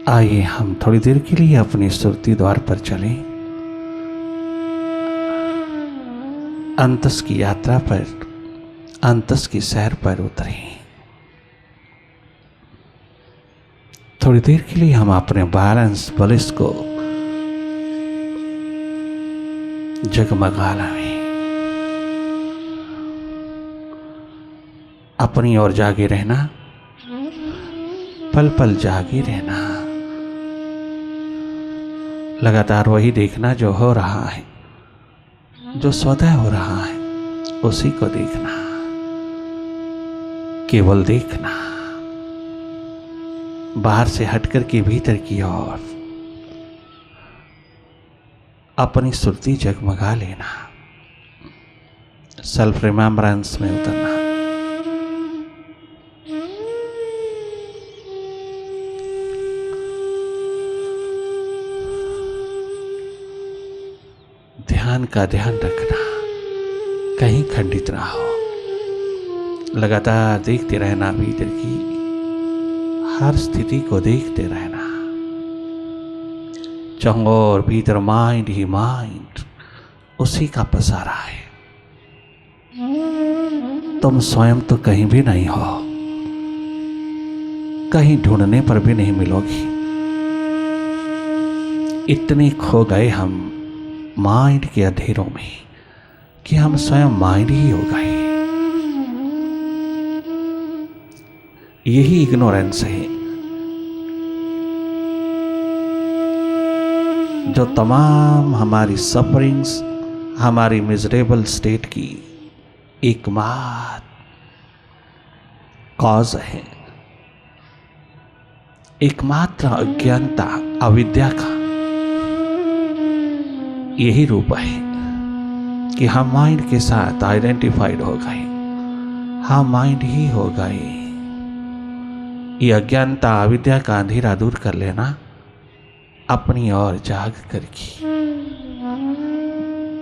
आइए हम थोड़ी देर के लिए अपनी सुरती द्वार पर चलें, अंतस की यात्रा पर, अंतस की सैर पर उतरें। थोड़ी देर के लिए हम अपने बैलेंस बलिस को जगमगा लाएं, अपनी ओर जागे रहना, पल पल जागे रहना, लगातार वही देखना जो हो रहा है, जो स्वतः हो रहा है, उसी को देखना, केवल देखना, बाहर से हटकर के भीतर की ओर अपनी सुरती जगमगा लेना, सेल्फ रिमेम्बरेंस में उतरना। ध्यान का ध्यान रखना, कहीं खंडित ना हो, लगातार देखते रहना, भीतर की हर स्थिति को देखते रहना। चंगोर भीतर माइंड ही माइंड, उसी का पसारा है। तुम स्वयं तो कहीं भी नहीं हो, कहीं ढूंढने पर भी नहीं मिलोगी। इतने खो गए हम माइंड के अंधेरों में कि हम स्वयं माइंड ही हो गए। यही इग्नोरेंस है जो तमाम हमारी सफरिंग्स, हमारी मिजरेबल स्टेट की एकमात्र कॉज है। एकमात्र अज्ञानता, अविद्या का यही रूप है कि हम माइंड के साथ आइडेंटिफाइड हो गए, हम माइंड ही हो गए। ये अज्ञानता, अविद्या का अंधेरा दूर कर लेना, अपनी ओर जाग करके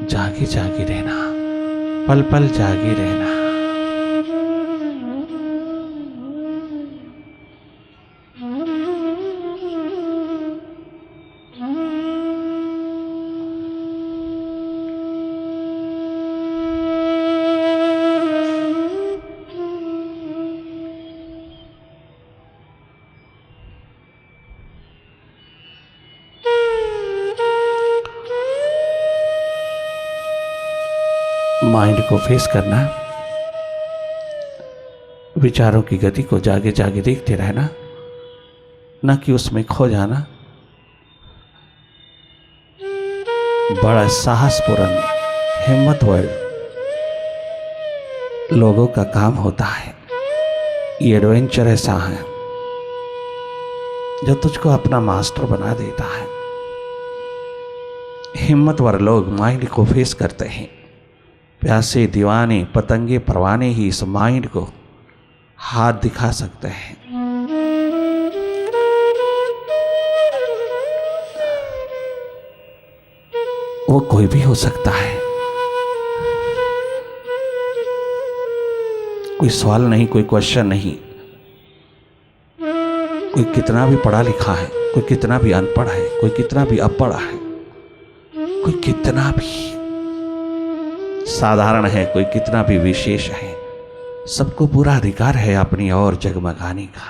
जागे जागे रहना, पल पल जागे रहना। माइंड को फेस करना, विचारों की गति को जागे जागे देखते रहना, न कि उसमें खो जाना। बड़ा साहसपूर्ण, हिम्मतवर लोगों का काम होता है। ये एडवेंचर ऐसा है जो तुझको अपना मास्टर बना देता है। हिम्मतवर लोग माइंड को फेस करते हैं। प्यासे, दीवाने, पतंगे, परवाने ही इस माइंड को हाथ दिखा सकते हैं। वो कोई भी हो सकता है, कोई सवाल नहीं, कोई क्वेश्चन नहीं। कोई कितना भी पढ़ा लिखा है, कोई कितना भी अनपढ़ है, कोई कितना भी अपढ़ है, कोई कितना भी साधारण है, कोई कितना भी विशेष है, सबको पूरा अधिकार है अपनी ओर जगमगाने का।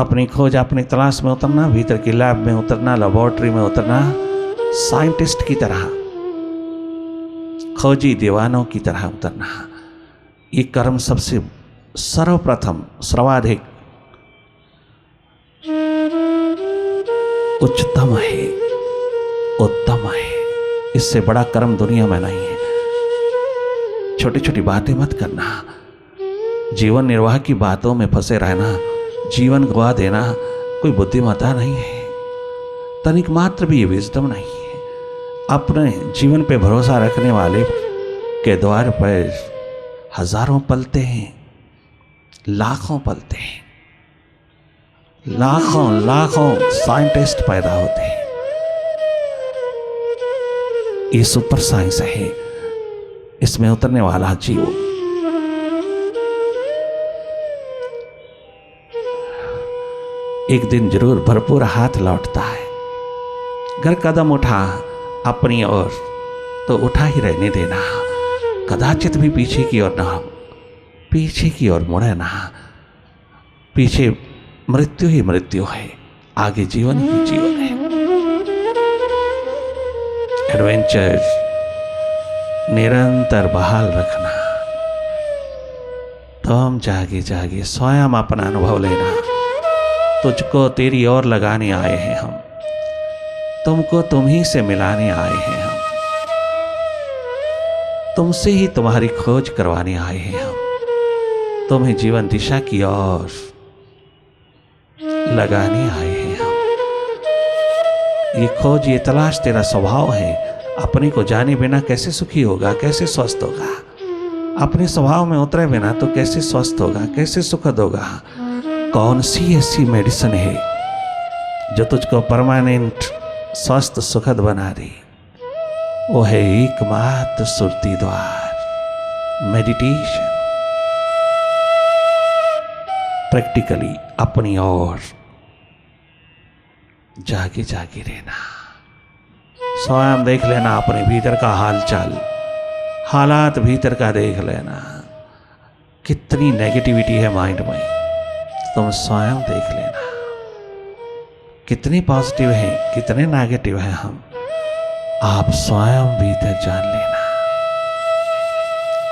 अपनी खोज, अपनी तलाश में उतरना, भीतर की लैब में उतरना, लेबोरेटरी में उतरना, साइंटिस्ट की तरह, खोजी दीवानों की तरह उतरना। ये कर्म सबसे सर्वप्रथम, सर्वाधिक उच्चतम है, उत्तम है। इससे बड़ा कर्म दुनिया में नहीं है। छोटी छोटी बातें मत करना, जीवन निर्वाह की बातों में फंसे रहना, जीवन गवा देना कोई बुद्धिमत्ता नहीं है, तनिक मात्र भी ये विजडम नहीं है। अपने जीवन पे भरोसा रखने वाले के द्वार पर हजारों पलते हैं, लाखों पलते हैं, लाखों लाखों साइंटिस्ट पैदा होते हैं। ये सुपर साइंस है, इसमें उतरने वाला जीव एक दिन जरूर भरपूर हाथ लौटता है। अगर कदम उठा अपनी ओर तो उठा ही रहने देना, कदाचित भी पीछे की ओर ना, पीछे की ओर मुड़े ना। पीछे मृत्यु ही मृत्यु है, आगे जीवन ही जीवन है। एडवेंचर निरंतर बहाल रखना। तुम जागे जागे स्वयं अपना अनुभव लेना। तुझको तेरी ओर लगाने आए हैं हम, तुमको तुम ही से मिलाने आए हैं हम, तुमसे ही तुम्हारी खोज करवाने आए हैं हम, तुम्हें जीवन दिशा की ओर लगाने आए हैं हम। ये खोज, ये तलाश तेरा स्वभाव है। अपने को जाने बिना कैसे सुखी होगा, कैसे स्वस्थ होगा? अपने स्वभाव में उतरे बिना तो कैसे स्वस्थ होगा, कैसे सुखद होगा? कौन सी ऐसी मेडिसिन है जो तुझको परमानेंट स्वस्थ सुखद बना दे? वो है एकमात्र सुरती द्वार, मेडिटेशन। प्रैक्टिकली अपनी ओर जागे जागे रहना। स्वयं देख लेना अपने भीतर का हालचाल, हालात भीतर का देख लेना। कितनी नेगेटिविटी है माइंड में, तुम स्वयं देख लेना। कितने पॉजिटिव हैं, कितने नेगेटिव हैं हम, आप स्वयं भीतर जान लेना।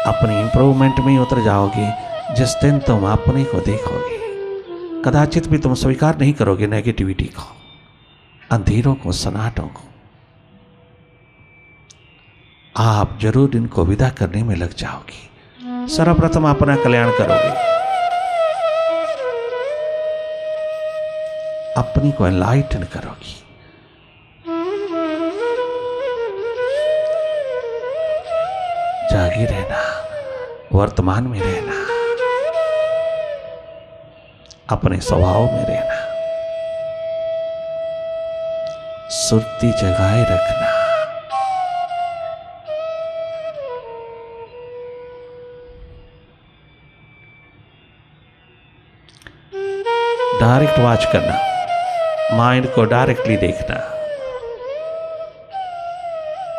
अपनी इंप्रूवमेंट में उतर जाओगे जिस दिन तुम अपने को देखोगे। कदाचित भी तुम स्वीकार नहीं करोगे नेगेटिविटी को, अंधेरों को, सन्नाटों को। आप जरूर इनको विदा करने में लग जाओगे। सर्वप्रथम अपना कल्याण करोगे, अपनी को एनलाइटन करोगी। जागे रहना, वर्तमान में रहना, अपने स्वभाव में रहना, सुरती जगाए रखना। डायरेक्ट वॉच करना, माइंड को डायरेक्टली देखना।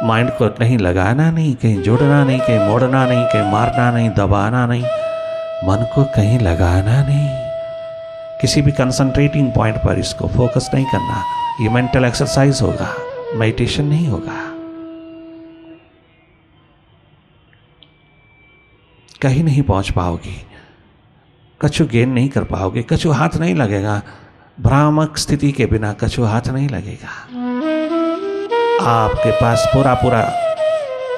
माइंड को कहीं लगाना नहीं, कहीं जोड़ना नहीं, कहीं मोड़ना नहीं, कहीं मारना नहीं, दबाना नहीं। मन को कहीं लगाना नहीं, किसी भी कंसंट्रेटिंग पॉइंट पर इसको फोकस नहीं करना। ये मेंटल एक्सरसाइज होगा, मेडिटेशन नहीं होगा। कहीं नहीं पहुंच पाओगे, कछु गेन नहीं कर पाओगे, कछु हाथ नहीं लगेगा। भ्रामक स्थिति के बिना कछु हाथ नहीं लगेगा। आपके पास पूरा पूरा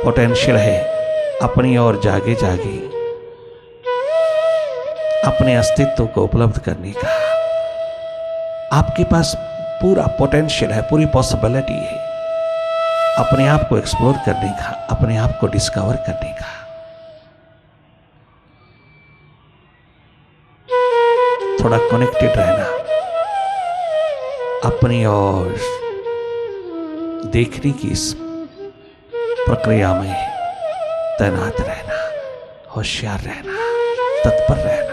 पोटेंशियल है अपनी ओर जागे जागे अपने अस्तित्व को उपलब्ध करने का। आपके पास पूरा पोटेंशियल है, पूरी पॉसिबिलिटी है अपने आप को एक्सप्लोर करने का, अपने आप को डिस्कवर करने का। थोड़ा कनेक्टेड रहना, अपनी ओर देखने की इस प्रक्रिया में तैनात रहना, होशियार रहना, तत्पर रहना।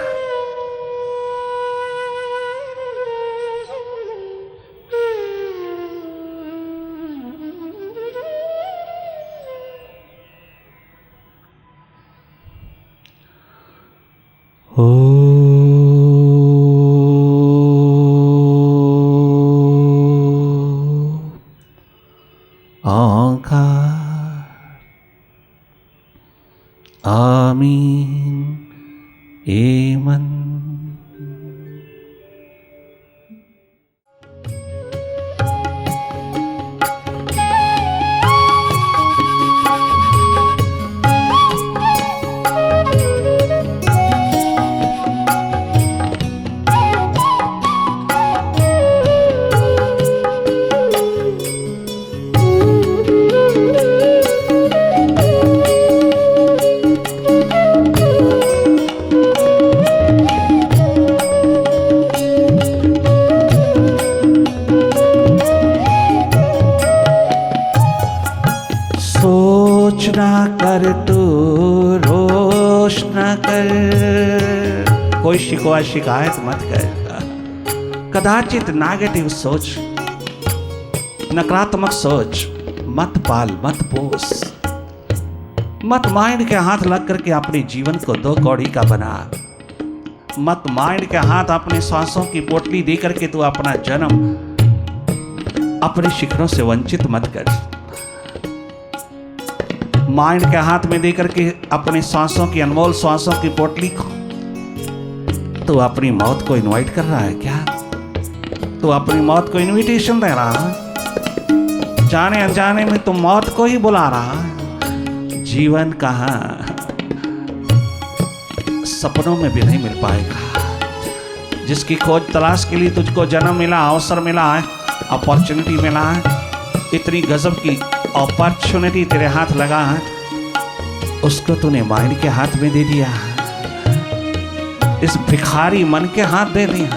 आमीन। एमन। ना कर तू रोश ना कर, कोई शिकवा शिकायत मत कर। कदाचित नेगेटिव सोच, नकारात्मक सोच मत पाल, मत पोस, मत माइंड के हाथ लग करके अपने जीवन को दो कौड़ी का बना, मत माइंड के हाथ अपने सांसों की पोटली दे करके तू अपना जन्म अपने शिखरों से वंचित मत कर। माइंड के हाथ में दे करके अपने सांसों की, अनमोल सांसों की पोटली को तू अपनी मौत को इनवाइट कर रहा है क्या? तू अपनी मौत को इनविटेशन दे रहा है, जाने अनजाने में तू मौत को ही बुला रहा है। जीवन कहाँ सपनों में भी नहीं मिल पाएगा। जिसकी खोज तलाश के लिए तुझको जन्म मिला, अवसर मिला है, अपॉर्चुनिटी मिला है, इतनी गजब की अपॉर्चुनिटी तेरे हाथ लगा है, उसको तूने माइंड के हाथ में दे दिया, इस भिखारी मन के हाथ दे दिया,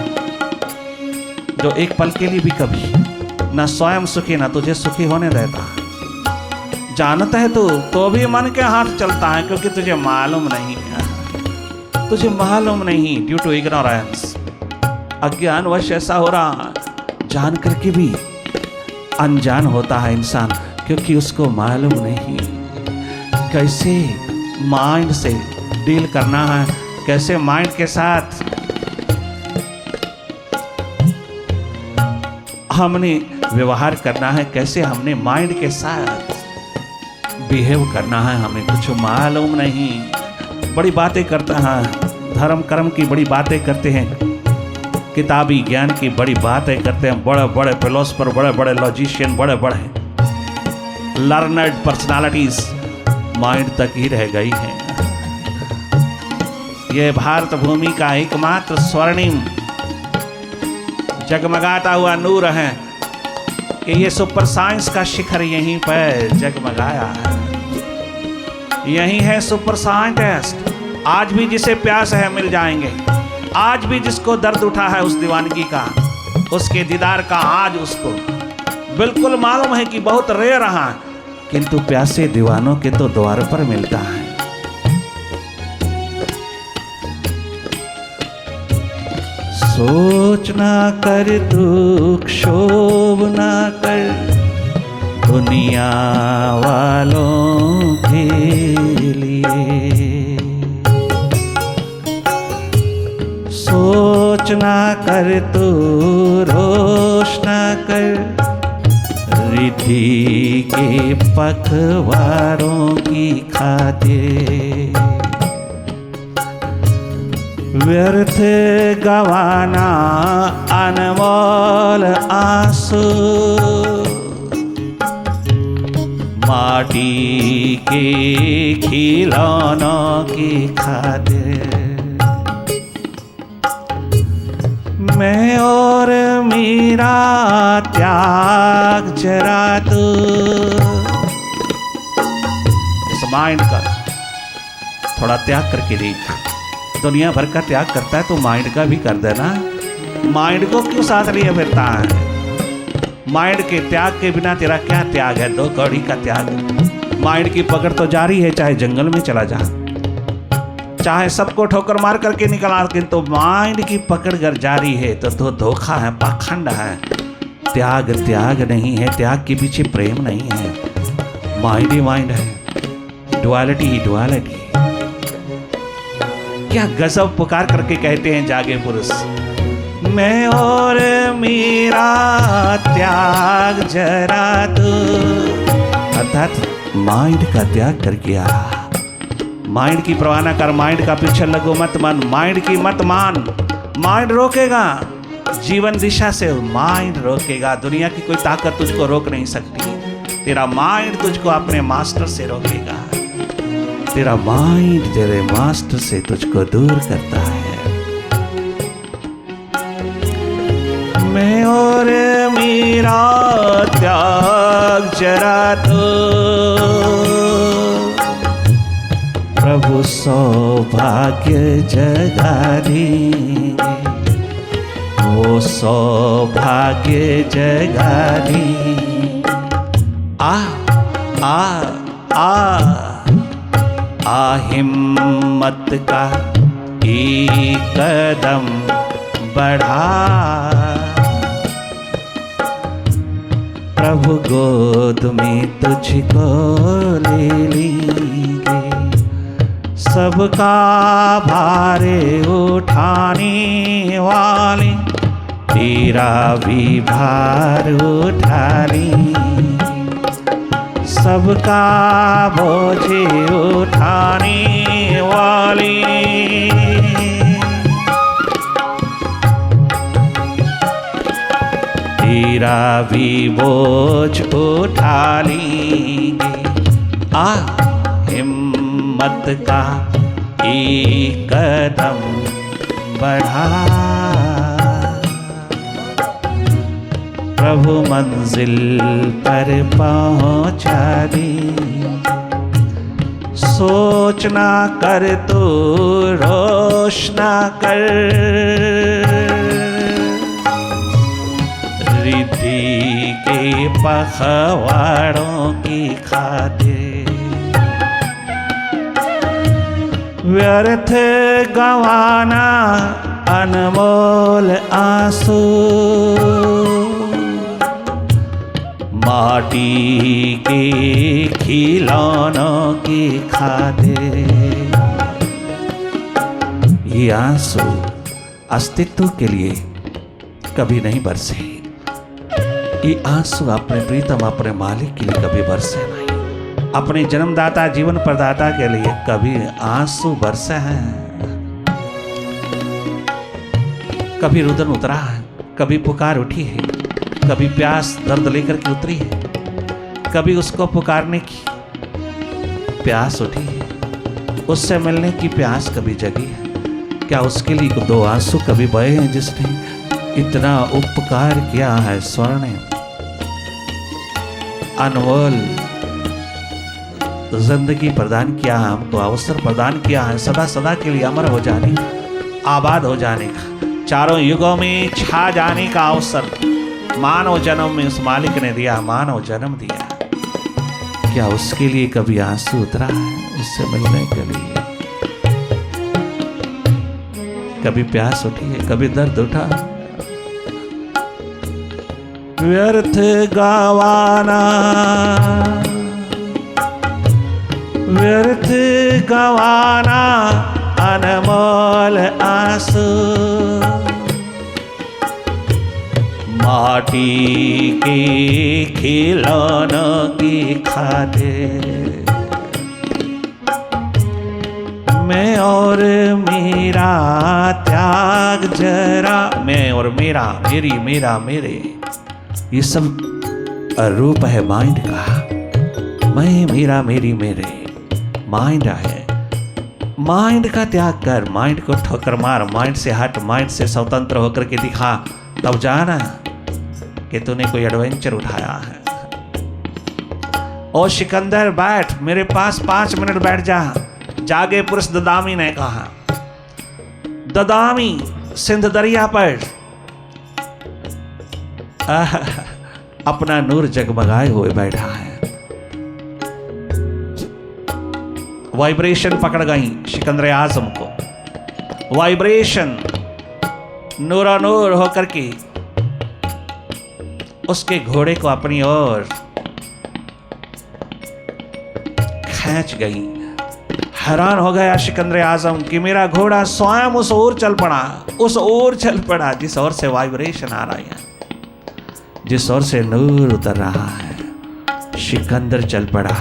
जो एक पल के लिए भी कभी न स्वयं सुखी न तुझे सुखी होने देता। जानता है तू तो भी मन के हाथ चलता है, क्योंकि तुझे मालूम नहीं है, तुझे मालूम नहीं, ड्यू टू इग्नोरेंस, अज्ञानवश ऐसा हो रहा। जान करके भी अनजान होता है इंसान, क्योंकि उसको मालूम नहीं कैसे माइंड से डील करना है, कैसे माइंड के साथ हमने व्यवहार करना है, कैसे हमने माइंड के साथ बिहेव करना है, हमें कुछ मालूम नहीं। बड़ी बातें करते हैं, धर्म कर्म की बड़ी बातें करते हैं, किताबी ज्ञान की बड़ी बातें करते हैं, बड़े बड़े फिलोसफर, बड़े बड़े लॉजिशियन, बड़े बड़े लर्नर्ड पर्सनालिटीज माइंड तक ही रह गई हैं। ये भारत भूमि का एकमात्र स्वर्णिम जगमगाता हुआ नूर है कि ये सुपर साइंस का शिखर यहीं पर जगमगाया है। यही है सुपर साइंटिस्ट। आज भी जिसे प्यास है मिल जाएंगे, आज भी जिसको दर्द उठा है उस दीवानगी का, उसके दीदार का आज उसको बिल्कुल मालूम है कि बहुत रेयर रहा, किंतु प्यासे दीवानों के तो द्वार पर मिलता है। सोच ना कर तू, क्षोभ ना कर दुनिया वालों के लिए, सोच ना कर तू, रोश ना कर रिद्धि के पखवारों की खातिर, व्यर्थ गवाना अनमोल आंसू, माटी के खिलौनों की खातिर। मैं और मेरा त्याग जरा तू, इस माइंड का थोड़ा त्याग करके देख। दुनिया भर का त्याग करता है तो माइंड का भी कर देना। माइंड को क्यों साथ लिए फिरता है? माइंड के त्याग के बिना तेरा क्या त्याग है? दो कौड़ी का त्याग। माइंड की पकड़ तो जारी है, चाहे जंगल में चला जा, चाहे सबको ठोकर मार करके निकला, किंतु माइंड की पकड़ अगर जारी है तो धोखा है, पाखंड है। त्याग त्याग नहीं है, त्याग के पीछे प्रेम नहीं है। माइंड ही माइंड है, डुअलिटी ही डुअलिटी। क्या गजब पुकार करके कहते हैं जागे पुरुष, मैं और मेरा त्याग जरा तू। अर्थात माइंड का त्याग कर गया। माइंड की परवाह न कर, माइंड का पीछे लगो मत मान, माइंड की मत मान। माइंड रोकेगा, जीवन दिशा से माइंड रोकेगा। दुनिया की कोई ताकत तुझको रोक नहीं सकती। तेरा माइंड तुझको अपने मास्टर से रोकेगा। तेरा माइंड तेरे मास्टर से तुझको दूर करता है। मैं और मेरा त्याग जरा तो प्रभु सौभाग्य जगा देंगे, वो सौभाग्य जगा देंगे। आ हिम्मत का एक कदम बढ़ा, प्रभु गोद में तुझको ले लेंगे, सबका भार उठाने वाले तेरा भी भार उठा लेंगे, सबका बोझ उठाने वाले तेरा भी बोझ उठा लेंगे। आ हिम्मत का एक कदम बढ़ा, प्रभु मंजिल पर पहुंचा दे। सोच ना कर तो रोश ना कर, रिद्धि के पखवाड़ों की खातिर व्यर्थ गंवाना अनमोल आंसू, माटी के खिलौनों की खातिर। ये आंसू अस्तित्व के लिए कभी नहीं बरसे, ये आंसू अपने प्रीतम अपने मालिक के लिए कभी बरसे नहीं, अपने जन्मदाता जीवन प्रदाता के लिए कभी आंसू बरसे हैं। कभी रुदन उतरा है, कभी पुकार उठी है, कभी प्यास दर्द लेकर के उतरी है, कभी उसको पुकारने की प्यास उठी है, उससे मिलने की प्यास कभी जगी है। क्या उसके लिए दो आंसू कभी बहे हैं जिसने इतना उपकार किया है? स्वर्ण अनमोल जिंदगी प्रदान किया है हमको, अवसर प्रदान किया है सदा सदा के लिए अमर हो जाने का, आबाद हो जाने का, चारों युगों में छा जाने का अवसर मानव जन्म में उस मालिक ने दिया, मानव जन्म दिया। क्या उसके लिए कभी आंसू उतरा है उससे मिलने के लिए? कभी प्यास उठी है, कभी दर्द उठा? व्यर्थ गवाना, व्यर्थ गवाना अनमोल आंसू, माटी के खिलौनों की खातिर। मैं और मेरा त्याग जरा, मैं और मेरा, मेरी, मेरा, मेरे, ये सब रूप है माइंड का। मैं, मेरा, मेरी, मेरे, माइंड है। माइंड का त्याग कर, माइंड को ठोकर मार, माइंड से हट, माइंड से स्वतंत्र होकर के दिखा, तब जाना कि तूने कोई एडवेंचर उठाया है। ओ सिकंदर बैठ मेरे पास 5 मिनट बैठ जा, जागे पुरुष ददामी ने कहा। ददामी सिंध दरिया पर अपना नूर जगमगाए हुए बैठा है। वाइब्रेशन पकड़ गई सिकंदर आजम को, वाइब्रेशन नूरानूर होकर के उसके घोड़े को अपनी ओर खींच गई। हैरान हो गया सिकंदर आजम कि मेरा घोड़ा स्वयं उस ओर चल पड़ा, उस ओर चल पड़ा जिस ओर से वाइब्रेशन आ रही है, जिस ओर से नूर उतर रहा है। सिकंदर चल पड़ा,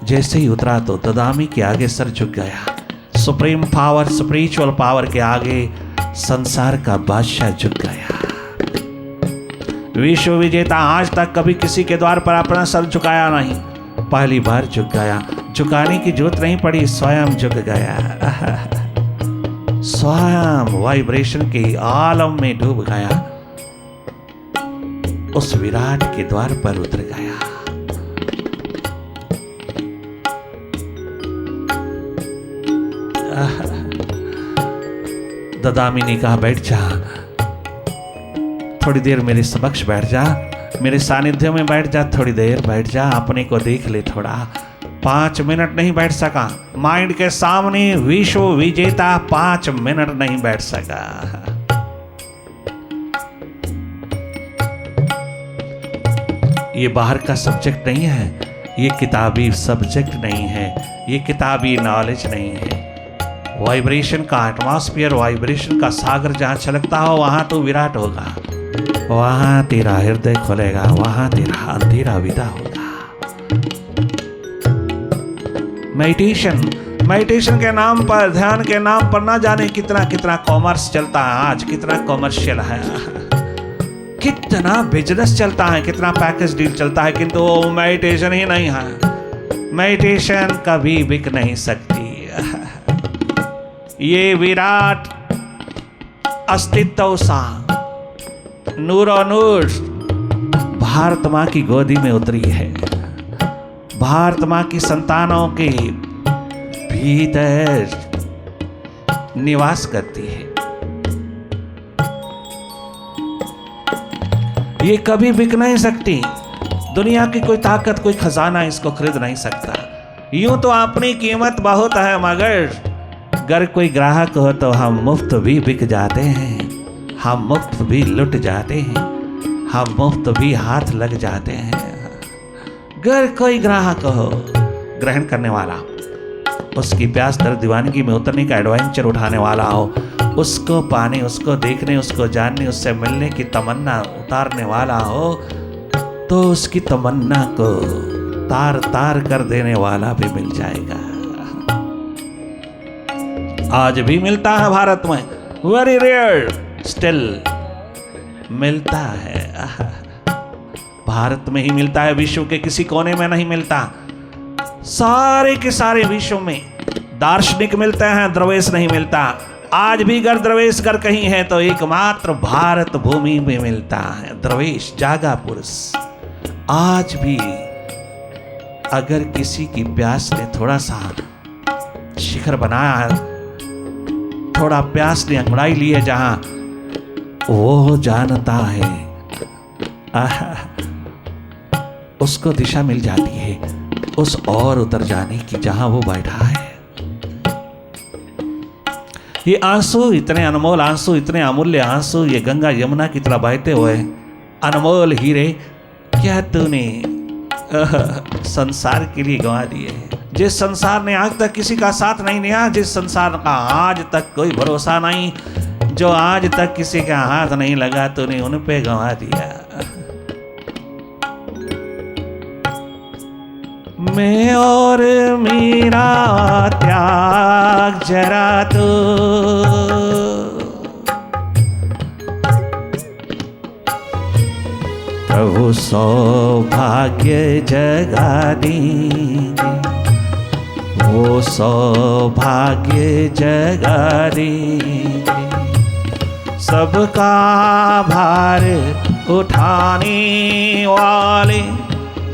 जैसे ही उतरा तो ददामी के आगे सर झुक गया। सुप्रीम पावर, स्पिरिचुअल पावर के आगे संसार का बादशाह झुक गया। विश्व विजेता आज तक कभी किसी के द्वार पर अपना सर झुकाया नहीं, पहली बार झुक गया। झुकाने की जरूरत नहीं पड़ी, स्वयं झुक गया, स्वयं वाइब्रेशन के आलम में डूब गया, उस विराट के द्वार पर उतर गया। ददामी ने कहा बैठ जा, थोड़ी देर मेरे समक्ष बैठ जा, मेरे सानिध्य में बैठ जा, थोड़ी देर बैठ जा, अपने को देख ले थोड़ा। 5 मिनट नहीं बैठ सका, माइंड के सामने विश्व विजेता 5 मिनट नहीं बैठ सका। ये बाहर का सब्जेक्ट नहीं है, ये किताबी सब्जेक्ट नहीं है, ये किताबी नॉलेज नहीं है। वाइब्रेशन का एटमॉस्फेयर, वाइब्रेशन का सागर जहाँ छलकता हो वहाँ तो विराट होगा, वहाँ तेरा हृदय खुलेगा, वहाँ तेरा अंधेरा विदा होगा। मेडिटेशन के नाम पर, ध्यान के नाम पर ना जाने कितना कितना कॉमर्स चलता है आज, कितना कॉमर्शियल है, कितना बिजनेस चलता है, कितना पैकेज डील चलता है, किंतु वो मेडिटेशन ही नहीं है। मेडिटेशन कभी बिक नहीं सकती। ये विराट अस्तित्व सा नूरो नूर भारत माँ की गोदी में उतरी है, भारत माँ की संतानों के भीतर निवास करती है। ये कभी बिक नहीं सकती। दुनिया की कोई ताकत, कोई खजाना इसको खरीद नहीं सकता। यूं तो अपनी कीमत बहुत है, मगर अगर कोई ग्राहक हो तो हम मुफ्त भी बिक जाते हैं, हम मुफ्त भी लुट जाते हैं, हम मुफ्त भी हाथ लग जाते हैं। अगर कोई ग्राहक हो ग्रहण करने वाला, उसकी प्यास दर्द दीवानगी में उतरने का एडवेंचर उठाने वाला हो, उसको पाने, उसको देखने, उसको जानने, उससे मिलने की तमन्ना उतारने वाला हो, तो उसकी तमन्ना को तार तार कर देने वाला भी मिल जाएगा। आज भी मिलता है भारत में, वेरी रेयर स्टिल मिलता है, भारत में ही मिलता है, विश्व के किसी कोने में नहीं मिलता। सारे के सारे विश्व में दार्शनिक मिलते हैं, द्रवेश नहीं मिलता। आज भी अगर द्रवेश कर कहीं है तो एकमात्र भारत भूमि में मिलता है द्रवेश, जागा पुरुष। आज भी अगर किसी की प्यास ने थोड़ा सा शिखर बनाया, थोड़ा प्यास ने अंगड़ाई ली है जहां, वो जानता है उसको दिशा मिल जाती है उस और उतर जाने की जहां वो बैठा है। ये आंसू, इतने अनमोल आंसू, इतने अमूल्य आंसू, ये गंगा यमुना की तरह बहते हुए अनमोल हीरे, क्या तूने संसार के लिए गंवा दिए। जिस संसार ने आज तक किसी का साथ नहीं दिया, जिस संसार का आज तक कोई भरोसा नहीं, जो आज तक किसी का हाथ नहीं लगा, तूने उन पे गंवा दिया। मैं और मेरा त्याग जरा तो प्रभु सौभाग्य जगा देंगे, वो सौभाग्य जगा देंगे। सबका भार उठाने वाले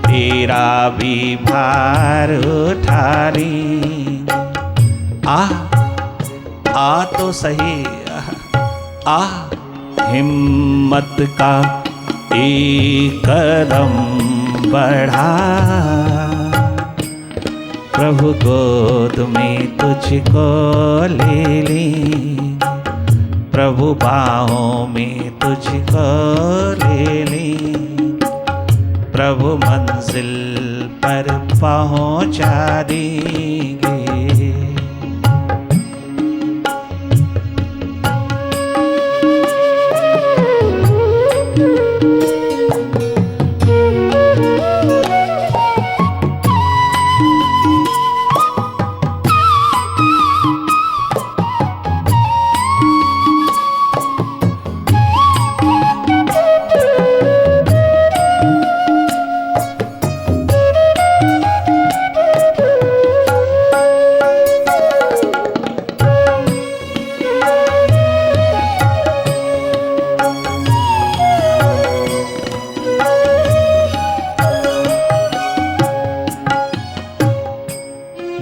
तेरा भी भार उठा लेंगे। आ तो सही, आ हिम्मत का एक कदम बढ़ा, प्रभु गोद में तुझको ले ले, प्रभु बाहों में तुझको ले ले, प्रभु मंजिल पर पहुंचा देंगे।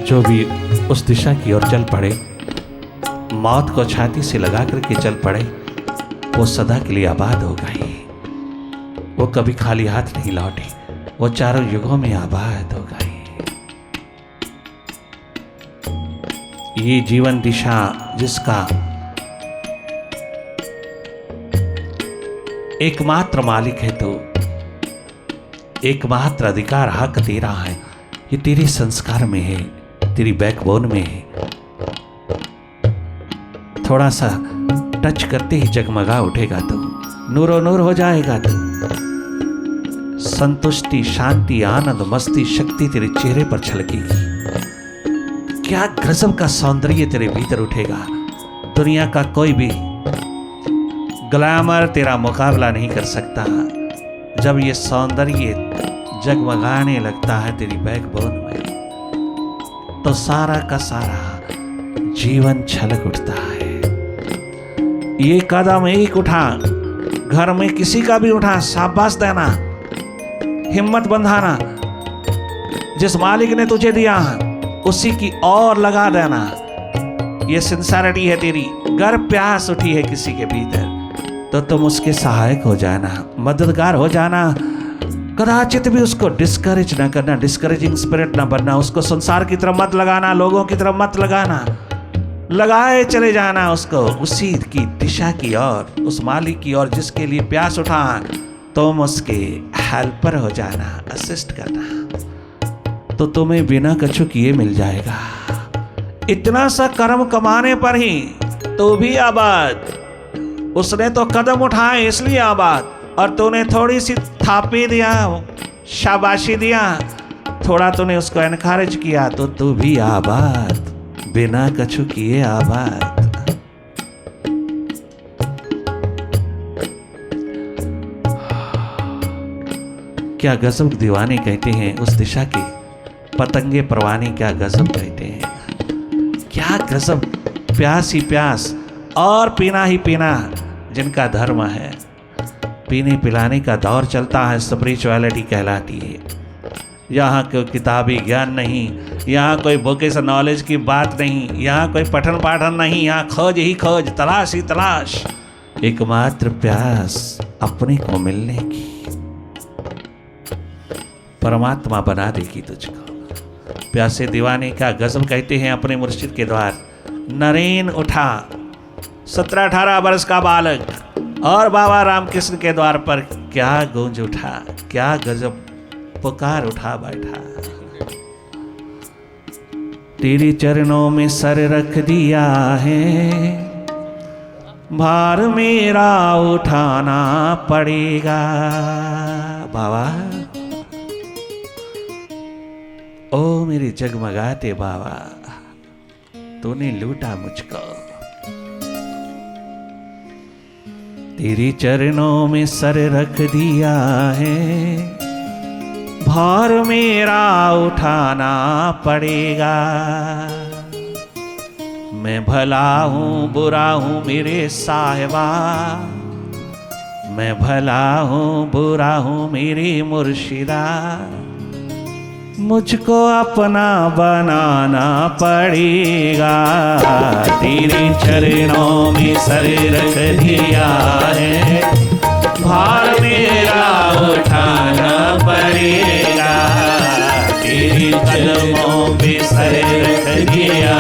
जो भी उस दिशा की ओर चल पड़े, मौत को छाती से लगा करके चल पड़े, वो सदा के लिए आबाद हो गई। वो कभी खाली हाथ नहीं लौटी, वो चारों युगों में आबाद हो गई। ये जीवन दिशा जिसका एकमात्र मालिक है, तो एकमात्र अधिकार हक तेरा है, ये तेरे संस्कार में है, तेरी बैकबोन में है। थोड़ा सा टच करते ही जगमगा उठेगा तू, नूरो नूर हो जाएगा तू। संतुष्टि, शांति, आनंद, मस्ती, शक्ति तेरे चेहरे पर छलकेगी। क्या गजब का सौंदर्य तेरे भीतर उठेगा। दुनिया का कोई भी ग्लैमर तेरा मुकाबला नहीं कर सकता। जब ये सौंदर्य जगमगाने लगता है तेरी बैकबोन में, तो सारा का सारा जीवन छलक उठता है। ये कदम एक उठा, घर में किसी का भी उठा, शाबाश देना, हिम्मत बंधाना। जिस मालिक ने तुझे दिया उसी की ओर लगा देना। ये सिंसियरिटी है तेरी। गर प्यास उठी है किसी के भीतर, तो तुम उसके सहायक हो जाना, मददगार हो जाना। कदाचित भी उसको डिस्करेज ना करना, डिस्करेजिंग स्पिरिट ना बनना। उसको संसार की तरफ मत लगाना, लोगों की तरफ मत लगाना, लगाए चले जाना उसको उसी की दिशा की ओर, उस मालिक की ओर जिसके लिए प्यास उठा। तुम उसके हेल्पर हो जाना, असिस्ट करना, तो तुम्हें बिना कछु किए मिल जाएगा। इतना सा कर्म कमाने पर ही तो भी आबाद। उसने तो कदम उठाए इसलिए आबाद, और तूने थोड़ी सी थापी दिया, शाबाशी दिया, थोड़ा तूने उसको एनकरेज किया, तो तू भी आबाद, बिना कछु किए आबाद। क्या गजब दीवाने कहते हैं उस दिशा के, पतंगे परवाने क्या गजब कहते हैं। क्या गजब, प्यास ही प्यास और पीना ही पीना जिनका धर्म है। पीने पिलाने का दौर चलता है, स्पिरिचुअलिटी कहलाती है। यहाँ कोई किताबी ज्ञान नहीं, यहाँ कोई बुकेस नॉलेज की बात नहीं, यहाँ कोई पठन पाठन नहीं, यहाँ खोज ही खोज, तलाश ही तलाश, एकमात्र प्यास अपने को मिलने की। परमात्मा बना देगी तुझको। प्यासे दीवाने का गजब कहते हैं अपने मुर्शिद के द्वार। नरेन उठा, 17-18 वर्ष का बालक, और बाबा रामकृष्ण के द्वार पर क्या गूंज उठा, क्या गजब पुकार उठा बैठा। तेरे चरणों में सर रख दिया है, भार मेरा उठाना पड़ेगा। बाबा, ओ मेरे जगमगाते बाबा, तूने लूटा मुझको। तेरे चरणों में सर रख दिया है, भार मेरा उठाना पड़ेगा। मैं भला हूँ बुरा हूँ मेरे साहिबा, मैं भला हूँ बुरा हूँ मेरी मुर्शिदा, मुझको अपना बनाना पड़ेगा। तेरे चरणों में सर रख दिया है, भार मेरा उठाना पड़ेगा। तेरे कदमों पे सर रख दिया